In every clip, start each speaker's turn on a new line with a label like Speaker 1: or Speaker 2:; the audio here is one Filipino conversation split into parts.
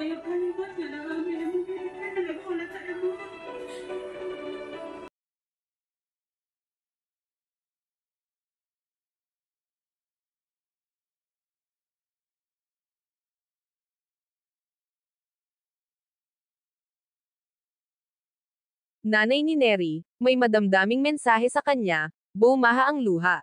Speaker 1: kayo kalimat na namin ang mga nagulat sa imo.
Speaker 2: Nanay ni Neri, may madamdaming mensahe sa kanya, bumaha ang luha.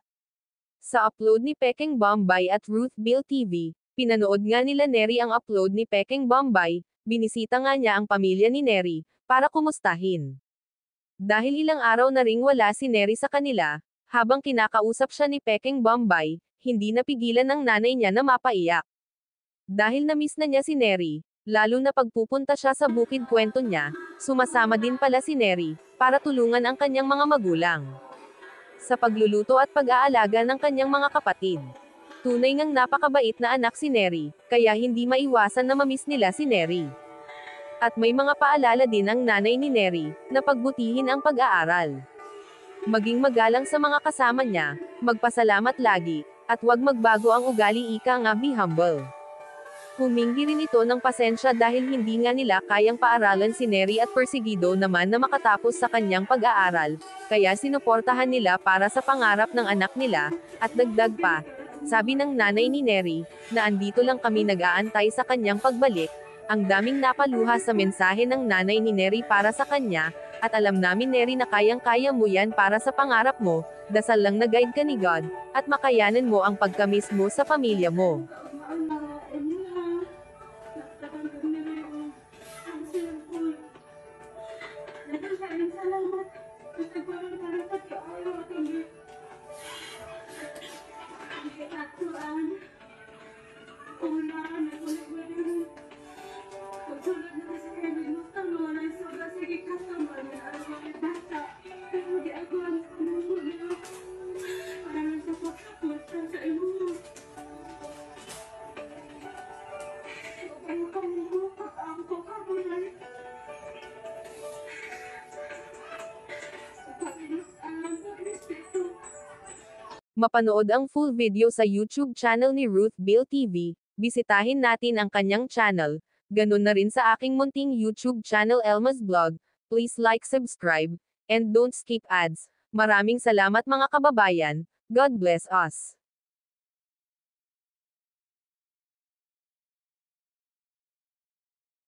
Speaker 2: Sa upload ni Peking Bombay at Ruth Bill TV, pinanood nga nila Neri ang upload ni Peking Bombay, binisita nga niya ang pamilya ni Neri, para kumustahin. Dahil ilang araw na ring wala si Neri sa kanila, habang kinakausap siya ni Peking Bombay, hindi napigilan ng nanay niya na mapaiyak. Dahil na-miss na niya si Neri, lalo na pagpupunta siya sa bukid kwento niya, sumasama din pala si Neri, para tulungan ang kanyang mga magulang sa pagluluto at pag-aalaga ng kanyang mga kapatid. Tunay ngang napakabait na anak si Neri, kaya hindi maiwasan na mamiss nila si Neri. At may mga paalala din ang nanay ni Neri, na pagbutihin ang pag-aaral. Maging magalang sa mga kasama niya, magpasalamat lagi, at huwag magbago ang ugali, ika nga, be humble. Humingi rin ito ng pasensya dahil hindi nga nila kayang paaralan si Neri at persigido naman na makatapos sa kanyang pag-aaral, kaya sinuportahan nila para sa pangarap ng anak nila, at dagdag pa, sabi ng nanay ni Neri, na andito lang kami nag-aantay sa kanyang pagbalik. Ang daming napaluha sa mensahe ng nanay ni Neri para sa kanya, at alam namin Neri na kayang-kaya mo yan para sa pangarap mo, dasal lang na guide ka ni God, at makayanan mo ang pagkamiss mo sa pamilya mo. Mapanood ang full video sa YouTube channel ni Ruth Bill TV, bisitahin natin ang kanyang channel, ganun na rin sa aking munting YouTube channel Elma's Vlog, please like, subscribe, and don't skip ads. Maraming salamat mga kababayan, God bless us.